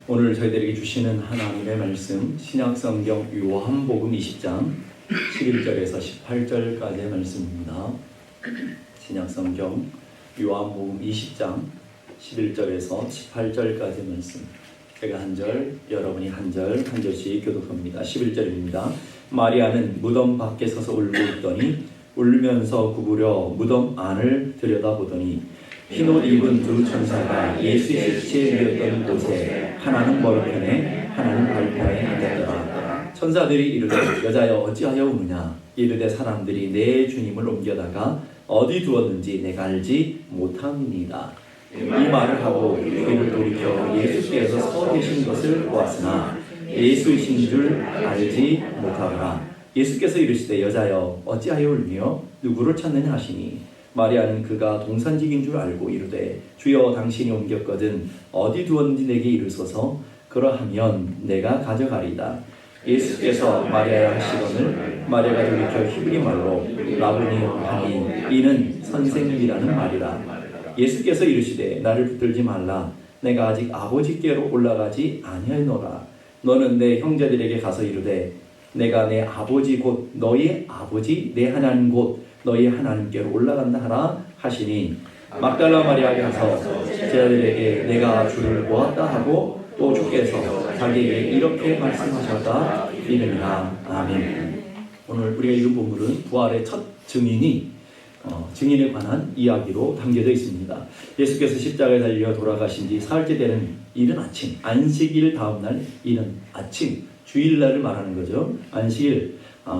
오늘 저희들에게 주시는 하나님의 말씀 신약성경 요한복음 20장 11절에서 18절까지의 말씀입니다. 신약성경 요한복음 20장 11절에서 18절까지의 말씀, 제가 한 절, 여러분이 한 절씩 교독합니다. 11절입니다. 마리아는 무덤 밖에 서서 울고 있더니 울면서 구부려 무덤 안을 들여다보더니 흰옷 입은 두 천사가 예수의 시체에 누웠던 곳에 하나는 머리편에 하나는 발편에 앉았더라. 천사들이 이르되 여자여 어찌하여 우느냐. 이르되 사람들이 내 주님을 옮겨다가 어디 두었는지 내가 알지 못함이니이다. 이 말을 하고 귀를 돌이켜 예수께서 서 계신 것을 보았으나 예수이신 줄 알지 못하더라. 예수께서 이르시되 여자여 어찌하여 울며 누구를 찾느냐 하시니 마리아는 그가 동산직인 줄 알고 이르되 주여 당신이 옮겼거든 어디 두었는지 내게 이르소서. 그러하면 내가 가져가리다. 예수께서 마리아야 하시거늘 마리아가 돌이켜 히브리 말로 라보니 하니 이는 선생님이라는 말이라. 예수께서 이르시되 나를 붙들지 말라. 내가 아직 아버지께로 올라가지 아니하노라. 너는 내 형제들에게 가서 이르되 내가 내 아버지 곧 너희 아버지 내 하나님 곧 너희 하나님께로 올라간다 하라 하시니 막달라 마리아에 가서 제자들에게 내가 주를 보았다 하고 또 주께서 자기에게 이렇게 말씀하셨다 이르니라. 아멘. 오늘 우리가 읽은 본문은 부활의 첫 증인에 관한 이야기로 담겨져 있습니다. 예수께서 십자가에 달려 돌아가신 지 사흘째 되는 이른 아침, 안식일 다음날 이른 아침, 주일날을 말하는 거죠. 안식일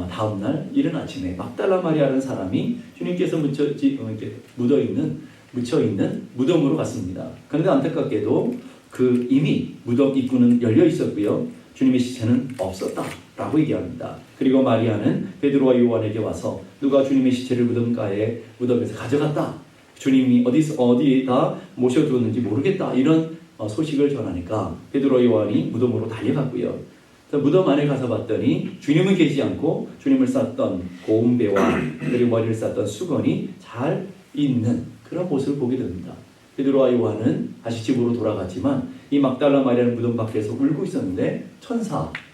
다음날 이른 아침에 막달라 마리아라는 사람이 주님께서 묻혀있는 무덤으로 갔습니다. 그런데 안타깝게도 이미 무덤 입구는 열려 있었고요. 주님의 시체는 없었다라고 얘기합니다. 그리고 마리아는 베드로와 요한에게 와서 누가 주님의 시체를 무덤에서 가져갔다. 주님이 어디에다 모셔두었는지 모르겠다. 이런 소식을 전하니까 베드로와 요한이 무덤으로 달려갔고요. 무덤 안에 가서 봤더니 주님은 계시지 않고 주님을 쌌던 고운배와 그리고 머리를 쌌던 수건이 잘 있는 그런 모습을 보게 됩니다. 베드로와 요한은 다시 집으로 돌아갔지만 이 막달라 마리아는 무덤 밖에서 울고 있었는데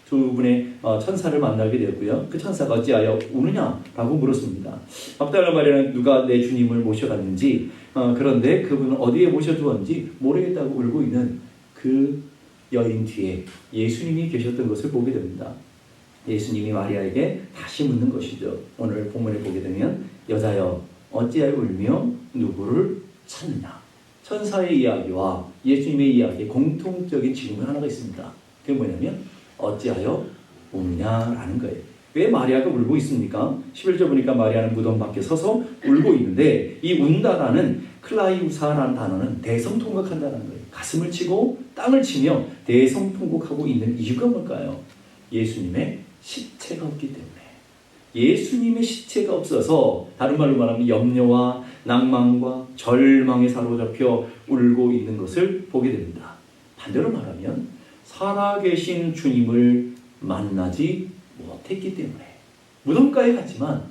두 분의 천사를 만나게 되었고요. 그 천사가 어찌하여 우느냐라고 물었습니다. 막달라 마리아는 누가 내 주님을 모셔갔는지 그런데 그분은 어디에 모셔두었는지 모르겠다고 울고 있는 그 여인 뒤에 예수님이 계셨던 것을 보게 됩니다. 예수님이 마리아에게 다시 묻는 것이죠. 오늘 본문에 보게 되면 여자여 어찌하여 울며 누구를 찾느냐. 천사의 이야기와 예수님의 이야기에 공통적인 질문 하나가 있습니다. 그게 뭐냐면 어찌하여 우느냐라는 거예요. 왜 마리아가 울고 있습니까? 11절 보니까 마리아는 무덤 밖에 서서 울고 있는데 이 운다라는 클라이우사라는 단어는 대성통곡한다는 거예요. 가슴을 치고 땅을 치며 대성통곡하고 있는 이유가 뭘까요? 예수님의 시체가 없기 때문에. 예수님의 시체가 없어서 다른 말로 말하면 염려와 낭만과 절망에 사로잡혀 울고 있는 것을 보게 됩니다. 반대로 말하면 살아계신 주님을 만나지 못했기 때문에, 무덤가에 갔지만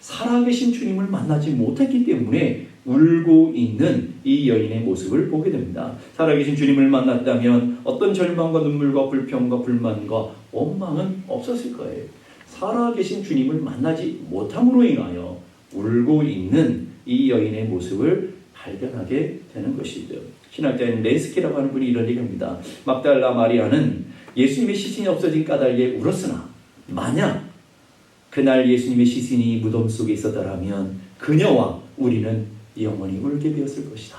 살아계신 주님을 만나지 못했기 때문에 울고 있는 이 여인의 모습을 보게 됩니다. 살아계신 주님을 만났다면 어떤 절망과 눈물과 불평과 불만과 원망은 없었을 거예요. 살아계신 주님을 만나지 못함으로 인하여 울고 있는 이 여인의 모습을 발견하게 되는 것이죠. 신학자인 렌스키라고 하는 분이 이런 얘기합니다. 막달라 마리아는 예수님의 시신이 없어진 까닭에 울었으나 만약 그날 예수님의 시신이 무덤 속에 있었더라면 그녀와 우리는 영원히 울게 되었을 것이다.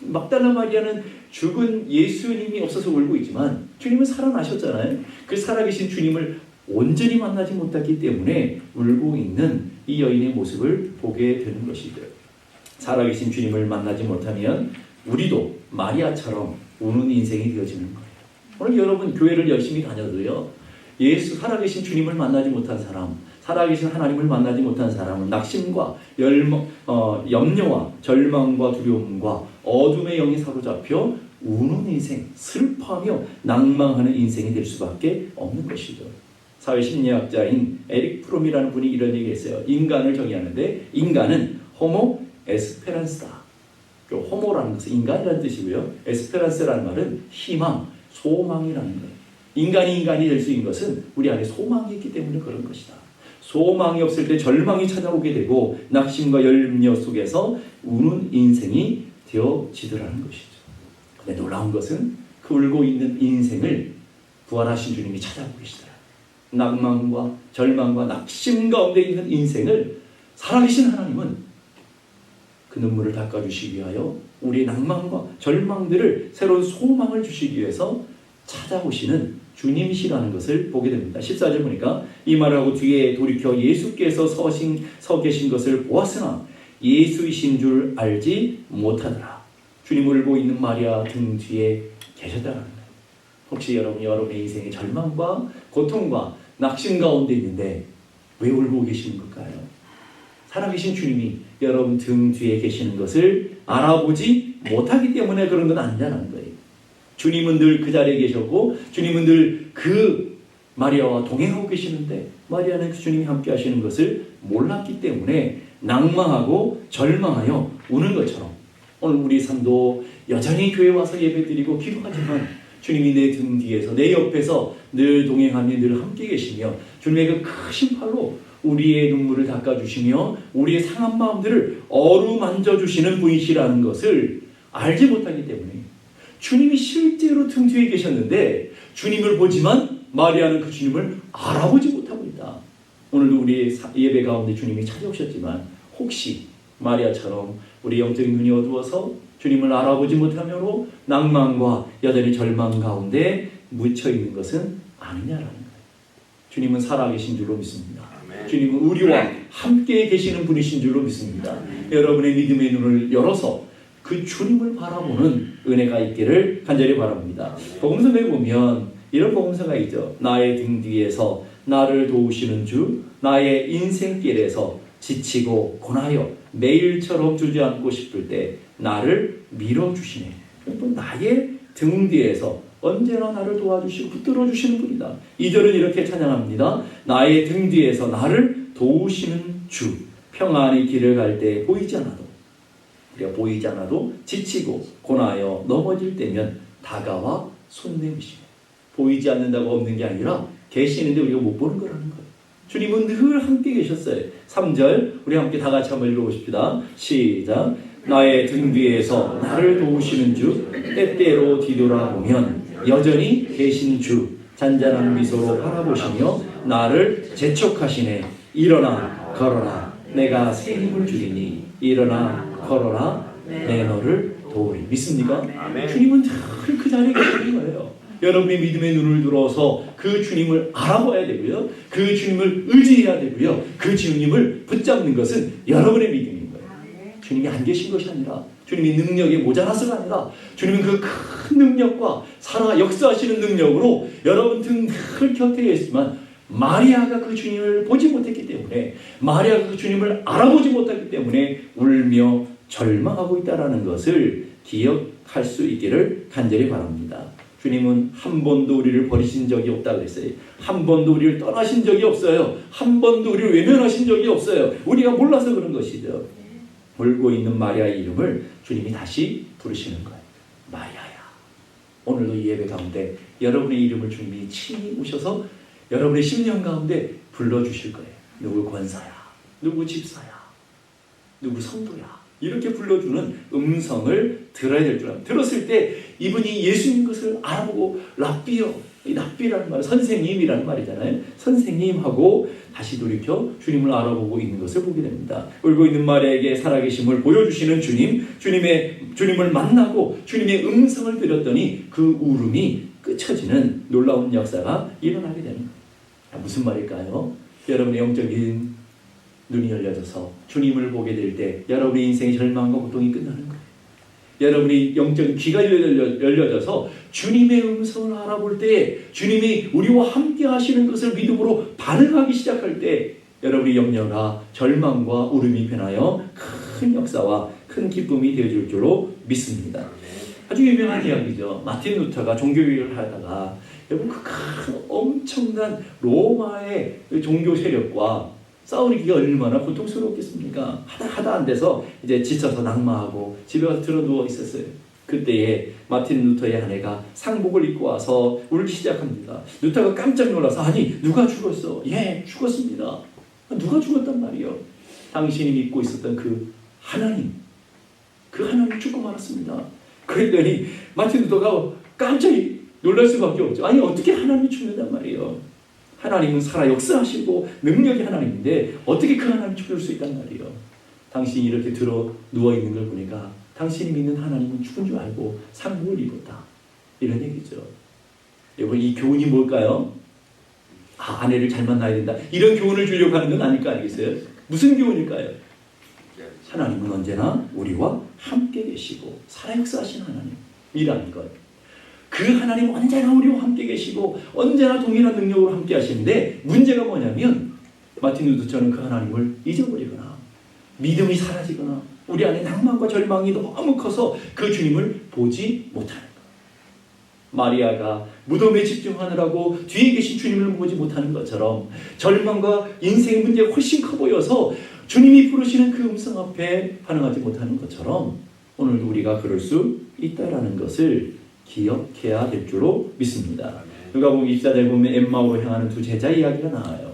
막달라 마리아는 죽은 예수님이 없어서 울고 있지만 주님은 살아나셨잖아요. 그 살아계신 주님을 온전히 만나지 못했기 때문에 울고 있는 이 여인의 모습을 보게 되는 것이죠. 살아계신 주님을 만나지 못하면 우리도 마리아처럼 우는 인생이 되어지는 거예요. 오늘 여러분 교회를 열심히 다녀도요, 살아계신 주님을 만나지 못한 사람, 살아계신 하나님을 만나지 못한 사람은 낙심과 염려와 절망과 두려움과 어둠의 영이 사로잡혀 우는 인생, 슬퍼하며 낭망하는 인생이 될 수밖에 없는 것이죠. 사회심리학자인 에릭 프롬이라는 분이 이런 얘기를 했어요. 인간을 정의하는데 인간은 호모 에스페란스다. 그 호모라는 것은 인간이라는 뜻이고요. 에스페란스라는 말은 희망, 소망이라는 거예요. 인간이 될 수 있는 것은 우리 안에 소망이 있기 때문에 그런 것이다. 소망이 없을 때 절망이 찾아오게 되고 낙심과 열려 속에서 우는 인생이 되어지더라는 것이죠. 근데 놀라운 것은 그 울고 있는 인생을 부활하신 주님이 찾아보고 계시더라. 낭만과 절망과 낙심 가운데 있는 인생을 살아계신 하나님은 그 눈물을 닦아주시기 위하여 우리의 낭만과 절망들을 새로운 소망을 주시기 위해서 찾아오시는 주님이시라는 것을 보게 됩니다. 14절 보니까 이 말을 하고 뒤에 돌이켜 예수께서 서 계신 것을 보았으나 예수이신 줄 알지 못하더라. 주님을 울고 있는 마리아 등 뒤에 계셨다는 거예요. 혹시 여러분의 인생의 절망과 고통과 낙심 가운데 있는데 왜 울고 계시는 걸까요? 살아계신 주님이 여러분 등 뒤에 계시는 것을 알아보지 못하기 때문에 그런 건 아니라는 거예요. 주님은 늘 그 자리에 계셨고 주님은 늘 그 마리아와 동행하고 계시는데 마리아는 그 주님이 함께 하시는 것을 몰랐기 때문에 낭망하고 절망하여 우는 것처럼 오늘 우리 삶도 여전히 교회 와서 예배드리고 기도하지만 주님이 내 등 뒤에서 내 옆에서 늘 동행하며 늘 함께 계시며 주님의 그 크신 팔로 우리의 눈물을 닦아주시며 우리의 상한 마음들을 어루만져 주시는 분이시라는 것을 알지 못하기 때문에 주님이 실제로 등 뒤에 계셨는데 주님을 보지만 마리아는 그 주님을 알아보지 못하고 있다. 오늘도 우리의 예배 가운데 주님이 찾아오셨지만 혹시 마리아처럼 우리 영적인 눈이 어두워서 주님을 알아보지 못하므로 낭만과 여전히 절망 가운데 묻혀있는 것은 아니냐라는 거예요. 주님은 살아계신 줄로 믿습니다. 주님은 우리와 함께 계시는 분이신 줄로 믿습니다. 여러분의 믿음의 눈을 열어서 그 주님을 바라보는 은혜가 있기를 간절히 바랍니다. 복음서에 보면 이런 복음서가 있죠. 나의 등 뒤에서 나를 도우시는 주, 나의 인생길에서 지치고 고나여 매일처럼 주저앉고 싶을 때 나를 밀어주시네. 나의 등 뒤에서 언제나 나를 도와주시고 붙들어주시는 분이다. 2절은 이렇게 찬양합니다. 나의 등 뒤에서 나를 도우시는 주, 평안의 길을 갈 때 보이지 않아도 우리가 보이지 않아도 지치고 고나여 넘어질 때면 다가와 손 내미시네. 보이지 않는다고 없는 게 아니라 계시는데 우리가 못 보는 거라는 거예요. 주님은 늘 함께 계셨어요. 3절 우리 함께 다 같이 한번 읽어보십시다. 시작. 나의 등 뒤에서 나를 도우시는 주, 때때로 뒤돌아보면 여전히 계신 주, 잔잔한 미소로 바라보시며 나를 재촉하시네. 일어나 걸어라 내가 새 힘을 주리니 일어나 걸어라 내 너를 도우리. 믿습니까? 아멘. 주님은 늘 그 자리에 계시는 거예요. 여러분의 믿음의 눈을 들어서 그 주님을 알아봐야 되고요. 그 주님을 의지해야 되고요. 그 주님을 붙잡는 것은 여러분의 믿음인 거예요. 주님이 안 계신 것이 아니라 주님이 능력이 모자라서가 아니라 주님은 그 큰 능력과 살아 역사하시는 능력으로 여러분 등 늘 곁에 있지만 마리아가 그 주님을 보지 못했기 때문에 마리아가 그 주님을 알아보지 못했기 때문에 울며 절망하고 있다는 것을 기억할 수 있기를 간절히 바랍니다. 주님은 한 번도 우리를 버리신 적이 없다고 그랬어요. 한 번도 우리를 떠나신 적이 없어요. 한 번도 우리를 외면하신 적이 없어요. 우리가 몰라서 그런 것이죠. 울고 있는 마리아의 이름을 주님이 다시 부르시는 거예요. 마리아야. 오늘도 이 예배 가운데 여러분의 이름을 주님이 친히 오셔서 여러분의 심령 가운데 불러주실 거예요. 누구 권사야, 누구 집사야, 누구 성도야, 이렇게 불러주는 음성을 들어야 될 줄 알아요. 들었을 때 이분이 예수님 것을 알아보고 랍비요, 이 랍비라는 말, 선생님이라는 말이잖아요. 선생님하고 다시 돌이켜 주님을 알아보고 있는 것을 보게 됩니다. 울고 있는 마리아에게 살아계심을 보여주시는 주님, 주님을 만나고 주님의 음성을 들었더니 그 울음이 끝쳐지는 놀라운 역사가 일어나게 되는 거예요. 무슨 말일까요? 여러분의 영적인 눈이 열려져서 주님을 보게 될 때 여러분의 인생의 절망과 고통이 끝나는 거예요. 여러분의 영적인 귀가 열려져서 주님의 음성을 알아볼 때 주님이 우리와 함께 하시는 것을 믿음으로 반응하기 시작할 때 여러분의 염려가 절망과 울음이 변하여 큰 역사와 큰 기쁨이 되어줄 줄로 믿습니다. 아주 유명한 이야기죠. 마틴 루터가 종교개혁을 하다가 여러분 그 큰 엄청난 로마의 종교 세력과 싸우기가 얼마나 고통스러웠겠습니까? 하다 안 돼서 이제 지쳐서 낙마하고 집에 가서 들어 누워 있었어요. 그때에 마틴 루터의 아내가 상복을 입고 와서 울기 시작합니다. 루터가 깜짝 놀라서 아니 누가 죽었어? 예, 죽었습니다. 누가 죽었단 말이요? 당신이 믿고 있었던 그 하나님 죽고 말았습니다. 그랬더니 마틴 루터가 깜짝이 놀랄 수밖에 없죠. 아니 어떻게 하나님이 죽는단 말이에요? 하나님은 살아 역사하시고 능력이 하나님인데 어떻게 그 하나님이 죽을 수 있단 말이에요? 당신이 이렇게 들어 누워있는 걸 보니까 당신이 믿는 하나님은 죽은 줄 알고 상복을 입었다. 이런 얘기죠. 여러분 이 교훈이 뭘까요? 아내를 잘 만나야 된다. 이런 교훈을 주려고 하는 건 아닐 거 아니겠어요? 무슨 교훈일까요? 하나님은 언제나 우리와 함께 계시고 살아 역사하시는 하나님이라는 것. 그 하나님 언제나 우리와 함께 계시고 언제나 동일한 능력으로 함께 하시는데 문제가 뭐냐면 마틴 루터처럼 그 하나님을 잊어버리거나 믿음이 사라지거나 우리 안에 낭만과 절망이 너무 커서 그 주님을 보지 못하는 것. 마리아가 무덤에 집중하느라고 뒤에 계신 주님을 보지 못하는 것처럼 절망과 인생의 문제가 훨씬 커 보여서 주님이 부르시는 그 음성 앞에 반응하지 못하는 것처럼 오늘도 우리가 그럴 수 있다라는 것을 기억해야 될 줄로 믿습니다. 누가복음 24장에 보면 엠마오로 향하는 두 제자 이야기가 나와요.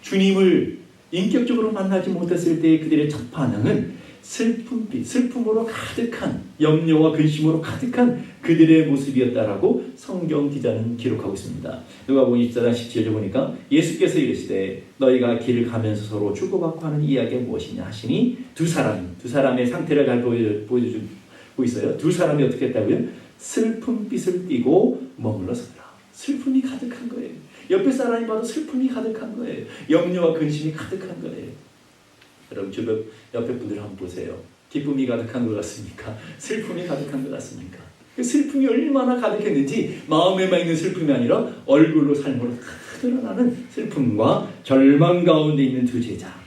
주님을 인격적으로 만나지 못했을 때 그들의 첫 반응은 슬픔으로 가득한 염려와 근심으로 가득한 그들의 모습이었다라고 성경 기자는 기록하고 있습니다. 누가복음 24장 17절 보니까 예수께서 이르시되 너희가 길을 가면서 서로 주고받고 하는 이야기가 무엇이냐 하시니 두 사람의 상태를 잘 보여주고 있어요. 두 사람이 어떻게 했다고요? 슬픔빛을 띠고 머물러 서더라. 슬픔이 가득한 거예요. 옆에 사람이 봐도 슬픔이 가득한 거예요. 염려와 근심이 가득한 거예요. 여러분 주변 옆에 분들 한번 보세요. 기쁨이 가득한 것 같습니까? 슬픔이 가득한 것 같습니까? 그 슬픔이 얼마나 가득했는지 마음에만 있는 슬픔이 아니라 얼굴로 삶으로 다 드러나는 슬픔과 절망 가운데 있는 두 제자.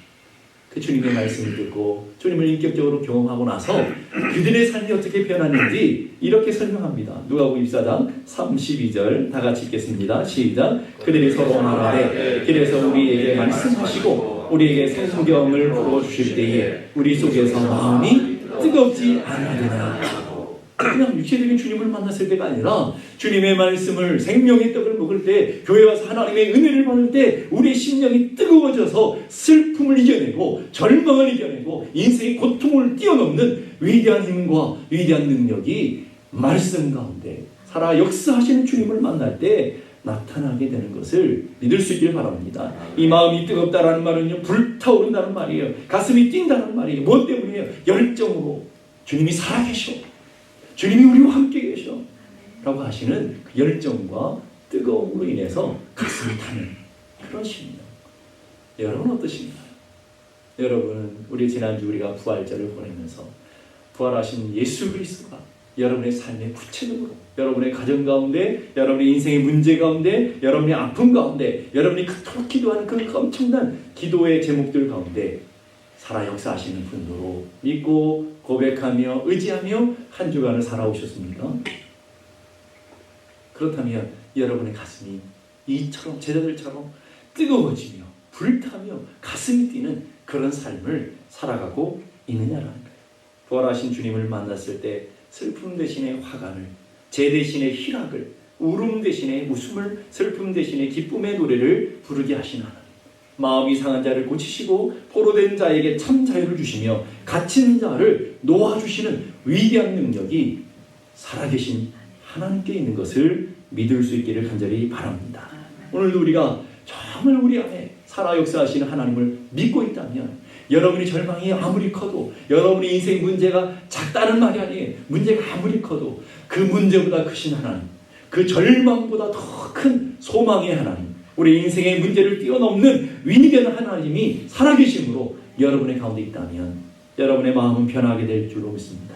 그 주님의 말씀을 듣고 주님을 인격적으로 경험하고 나서 그들의 삶이 어떻게 변하는지 이렇게 설명합니다. 누가복음 24장 32절 다 같이 읽겠습니다. 시작. 그들이 서로 말하되 길에서 우리에게 말씀하시고 우리에게 성경을 풀어주실 때에 우리 속에서 마음이 뜨겁지 않으리라. 그냥 육체적인 주님을 만났을 때가 아니라 주님의 말씀을 생명의 떡을 먹을 때 교회 와서 하나님의 은혜를 받을 때 우리의 심령이 뜨거워져서 슬픔을 이겨내고 절망을 이겨내고 인생의 고통을 뛰어넘는 위대한 힘과 위대한 능력이 말씀 가운데 살아 역사하시는 주님을 만날 때 나타나게 되는 것을 믿을 수 있기를 바랍니다. 이 마음이 뜨겁다라는 말은요 불타오른다는 말이에요. 가슴이 뛴다는 말이에요. 무엇 때문이에요? 열정으로 주님이 살아계셔. 주님이 우리와 함께 계셔 라고 하시는 그 열정과 뜨거움으로 인해서 가슴이 타는 그런 심령. 여러분 어떠신가요? 여러분은 우리 지난주 우리가 부활절을 보내면서 부활하신 예수 그리스도가 여러분의 삶에 구체적으로 여러분의 가정 가운데 여러분의 인생의 문제 가운데 여러분의 아픔 가운데 여러분이 그토록 기도하는 그 엄청난 기도의 제목들 가운데 살아 역사하시는 분으로 믿고 고백하며 의지하며 한 주간을 살아오셨습니까? 그렇다면 여러분의 가슴이 이처럼 제자들처럼 뜨거워지며 불타며 가슴이 뛰는 그런 삶을 살아가고 있느냐라는 거예요. 부활하신 주님을 만났을 때 슬픔 대신에 화관을, 재 대신에 희락을, 울음 대신에 웃음을, 슬픔 대신에 기쁨의 노래를 부르게 하신 하나님. 마음이 상한 자를 고치시고 포로된 자에게 참 자유를 주시며 갇힌 자를 놓아주시는 위대한 능력이 살아계신 하나님께 있는 것을 믿을 수 있기를 간절히 바랍니다. 오늘도 우리가 정말 우리 안에 살아 역사하시는 하나님을 믿고 있다면 여러분이 절망이 아무리 커도 여러분의 인생 문제가 작다는 말이 아니에요. 문제가 아무리 커도 그 문제보다 크신 하나님, 그 절망보다 더 큰 소망의 하나님, 우리 인생의 문제를 뛰어넘는 위대한 하나님이 살아계심으로 여러분의 가운데 있다면 여러분의 마음은 변하게 될 줄로 믿습니다.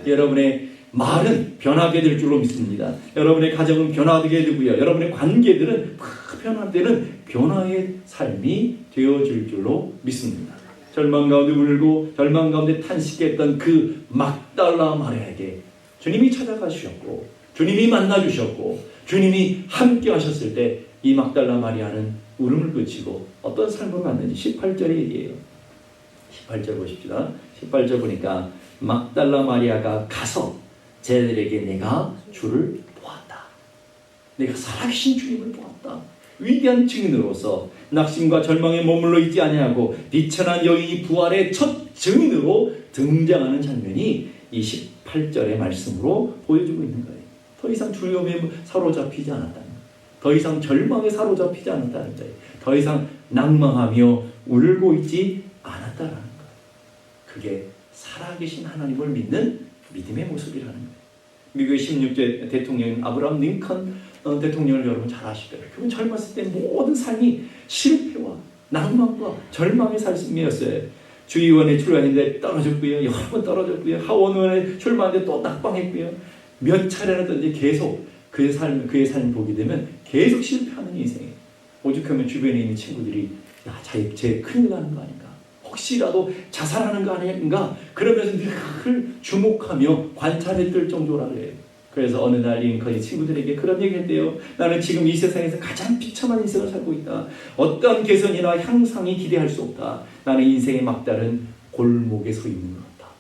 여러분의 말은 변하게 될 줄로 믿습니다. 여러분의 가정은 변하게 되고요. 여러분의 관계들은 변화되는 변화의 삶이 되어질 줄로 믿습니다. 절망 가운데 울고 절망 가운데 탄식했던 그 막달라 마리아에게 주님이 찾아가주셨고 주님이 만나주셨고 주님이 함께 하셨을 때 이 막달라 마리아는 울음을 그치고 어떤 삶을 갔는지 18절에 얘기해요. 18절 보십시다. 18절 보니까 막달라 마리아가 가서 쟤들에게 내가 주를 보았다. 내가 살아계신 주님을 보았다. 위대한 증인으로서 낙심과 절망에 머물러 있지 아니하고 비천한 여인이 부활의 첫 증인으로 등장하는 장면이 이 18절의 말씀으로 보여주고 있는 거예요. 더 이상 두려움에 사로잡히지 않았다는 거예요. 더 이상 절망에 사로잡히지 않았다는 거예요. 더 이상 낭망하며 울고 있지 않았다는 거예요. 그게 살아계신 하나님을 믿는 믿음의 모습이라는 거예요. 미국의 16대 대통령인 아브라함 링컨 대통령을 여러분 잘 아실 거예요. 그분 젊었을 때 모든 삶이 실패와 낭만과 절망의 삶이었어요. 주의원에 출마했는데 떨어졌고요. 여러 번 떨어졌고요. 하원의원에 출마했는데 또 낙방했고요. 몇 차례라든지 계속 그의 삶 보게 되면 계속 실패하는 인생이에요. 오죽하면 주변에 있는 친구들이 야, 쟤 큰일 나는 거 아닌가? 혹시라도 자살하는 거 아닌가? 그러면서 늘 주목하며 관찰했을 정도라 그래요. 그래서 어느 날 링컨이 친구들에게 그런 얘기를 했대요. 나는 지금 이 세상에서 가장 비참한 인생을 살고 있다. 어떠한 개선이나 향상이 기대할 수 없다. 나는 인생의 막다른 골목에 서 있는 것 같다.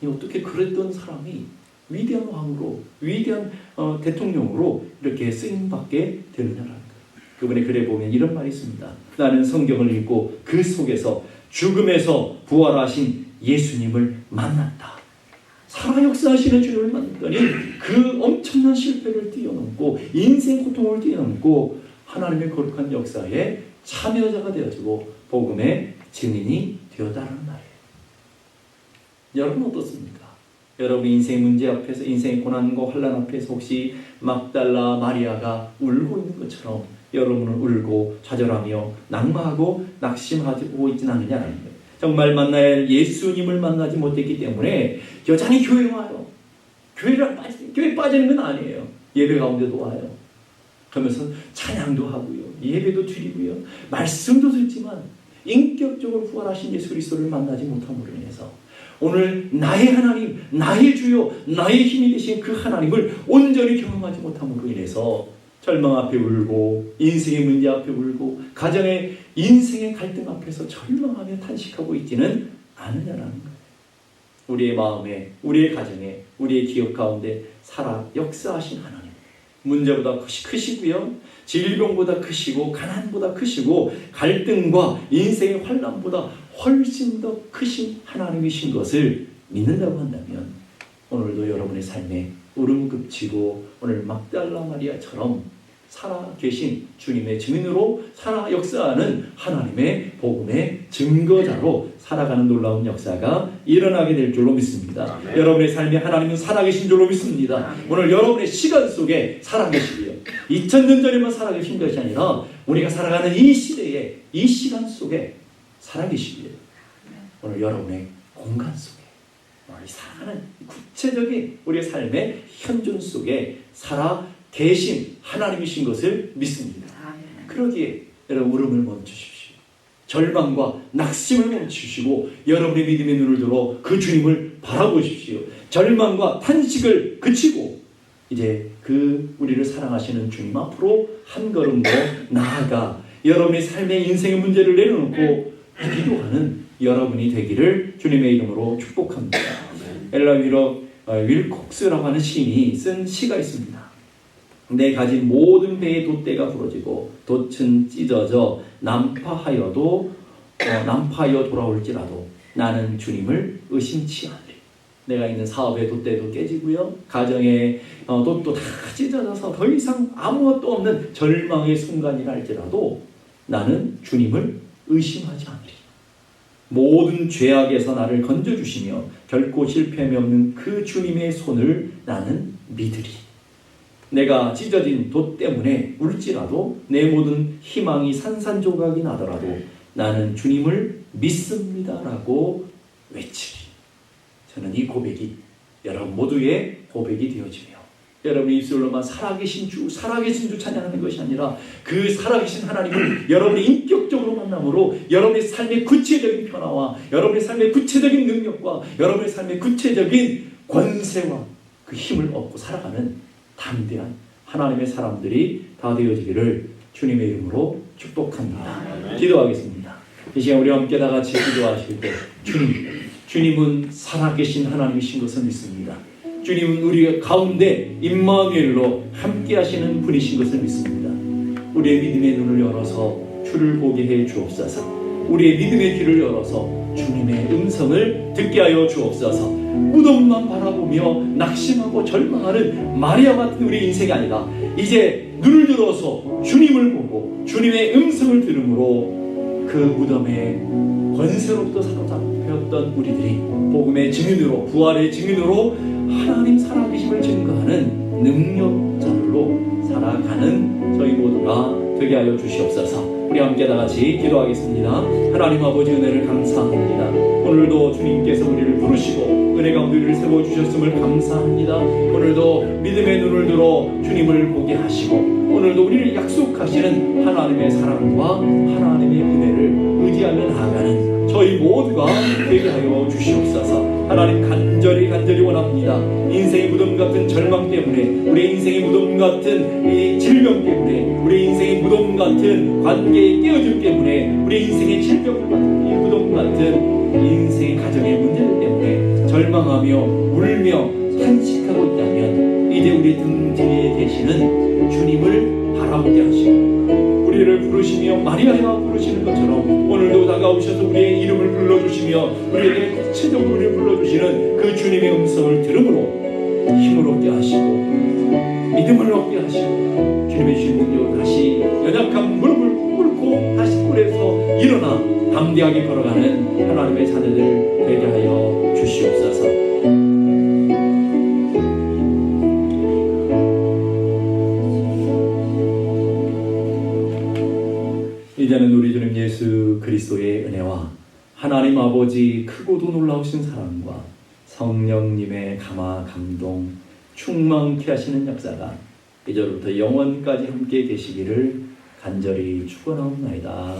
어떻게 그랬던 사람이 위대한 왕으로, 위대한 대통령으로 이렇게 쓰임받게 되느냐라는 거예요. 그분의 글에 보면 이런 말이 있습니다. 나는 성경을 읽고 그 속에서 죽음에서 부활하신 예수님을 만났다. 살아 역사하시는 주님을 만났더니 그 엄청난 실패를 뛰어넘고 인생 고통을 뛰어넘고 하나님의 거룩한 역사에 참여자가 되어지고 복음의 증인이 되었다는 말이에요. 여러분 어떻습니까? 여러분 인생 문제 앞에서, 인생의 고난과 환난 앞에서 혹시 막달라 마리아가 울고 있는 것처럼 여러분은 울고 좌절하며 낙마하고 낙심하고 있지는 않느냐는 거예요. 정말 만나야 할 예수님을 만나지 못했기 때문에 여전히 교회 와요. 교회 빠지는 건 아니에요. 예배 가운데도 와요. 그러면서 찬양도 하고요. 예배도 드리고요. 말씀도 듣지만 인격적으로 부활하신 예수 그리스도를 만나지 못함으로 인해서 오늘 나의 하나님, 나의 주요, 나의 힘이 되신 그 하나님을 온전히 경험하지 못함으로 인해서 절망 앞에 울고 인생의 문제 앞에 울고 가정의 인생의 갈등 앞에서 절망하며 탄식하고 있지는 않느냐라는 거예요. 우리의 마음에, 우리의 가정에, 우리의 기업 가운데 살아 역사하신 하나님, 문제보다 크시고요, 질병보다 크시고 가난보다 크시고 갈등과 인생의 환난보다 훨씬 더 크신 하나님이신 것을 믿는다고 한다면 오늘도 여러분의 삶에 울음 그치고 오늘 막달라 마리아처럼 살아 계신 주님의 증인으로 살아 역사하는 하나님의 복음의 증거자로 살아가는 놀라운 역사가 일어나게 될 줄로 믿습니다. 아멘. 여러분의 삶에 하나님은 살아계신 줄로 믿습니다. 아멘. 오늘 여러분의 시간 속에 살아계시고요. 2000년 전에만 살아계신 것이 아니라 우리가 살아가는 이 시대에, 이 시간 속에 살아계시고요. 오늘 여러분의 공간 속에 우리 살아가는 구체적인 우리의 삶의 현존 속에 살아 계신 하나님이신 것을 믿습니다. 그러기에 여러분 울음을 멈추십시오. 절망과 낙심을 멈추시고 여러분의 믿음의 눈을 들어 그 주님을 바라보십시오. 절망과 탄식을 그치고 이제 그 우리를 사랑하시는 주님 앞으로 한 걸음 더 나아가 여러분의 삶의 인생의 문제를 내려놓고 기도하는 여러분이 되기를 주님의 이름으로 축복합니다. 엘라 윌콕스라고 하는 시인이 쓴 시가 있습니다. 내 가진 모든 배의 돛대가 부러지고 돛은 찢어져 난파하여 돌아올지라도 나는 주님을 의심치 않으리. 내가 있는 사업의 돛대도 깨지고요, 가정의 돛도 다 찢어져서 더 이상 아무것도 없는 절망의 순간이라 할지라도 나는 주님을 의심하지 않으리. 모든 죄악에서 나를 건져주시며 결코 실패함이 없는 그 주님의 손을 나는 믿으리. 내가 찢어진 돛 때문에 울지라도 내 모든 희망이 산산조각이 나더라도 나는 주님을 믿습니다라고 외치리. 저는 이 고백이 여러분 모두의 고백이 되어지며 여러분의 입술로만 살아계신 주 찬양하는 것이 아니라 그 살아계신 하나님을 여러분이 인격적으로 만남으로 여러분의 삶의 구체적인 변화와 여러분의 삶의 구체적인 능력과 여러분의 삶의 구체적인 권세와 그 힘을 얻고 살아가는 담대한 하나님의 사람들이 다 되어지기를 주님의 이름으로 축복합니다. 기도하겠습니다. 이 시간 우리 함께 다 같이 기도하실 때 주님은 살아계신 하나님이신 것을 믿습니다. 주님은 우리 가운데 임마누엘로 함께 하시는 분이신 것을 믿습니다. 우리의 믿음의 눈을 열어서 주를 보게 해 주옵소서. 우리의 믿음의 귀를 열어서 주님의 음성을 듣게 하여 주옵소서. 무덤만 바라보며 낙심하고 절망하는 마리아 같은 우리 인생이 아니라 이제 눈을 들어서 주님을 보고 주님의 음성을 들음으로 그 무덤의 권세로부터 사로잡혔던 우리들이 복음의 증인으로, 부활의 증인으로 하나님 살아계심을 증거하는 능력자들로 살아가는 저희 모두가 되게 하여 주시옵소서. 우리 함께 다 같이 기도하겠습니다. 하나님 아버지 은혜를 감사합니다. 오늘도 주님께서 우리를 부르시고 은혜 가운데 우리를 세워주셨음을 감사합니다. 오늘도 믿음의 눈을 들어 주님을 보게 하시고 오늘도 우리를 약속하시는 하나님의 사랑과 하나님의 은혜를 의지하며 나아가는 저희 모두가 되게 하여 주시옵소서. 하나님 간절히 원합니다. 인생의 무덤 같은 절망 때문에, 우리 인생의 무덤 같은 이 질병 때문에, 우리 인생의 무덤 같은 관계의 깨어짐 때문에, 우리 인생의 질병 같은 이 무덤 같은 인생의 가정의 문제들 때문에 절망하며 울며 탄식하고 있다면 이제 우리 등 뒤에 계시는 주님을 바라보게 하시고 우리를 부르시며 마리아가 부르시는 것처럼 오늘도 다가오셔서 우리의 이름을 불러주시며 우리에게 구체적으로 우리를 불러주시는 그 주님의 음성을 들음으로 힘을 얻게 하시고 믿음을 얻게 하시고 주님의 주신 능력으로 다시 연약한 무릎을 꿇고 다시 꿀에서 일어나 담대하게 걸어가는 하나님의 자녀들 되게 하여 주시옵소서. 이제는 우리 주님 예수 그리스도의 은혜와 하나님 아버지 크고도 놀라우신 사랑과 성령님의 감화 감동 충만케 하시는 역사가 이제부터 영원까지 함께 계시기를 간절히 축원하옵나이다.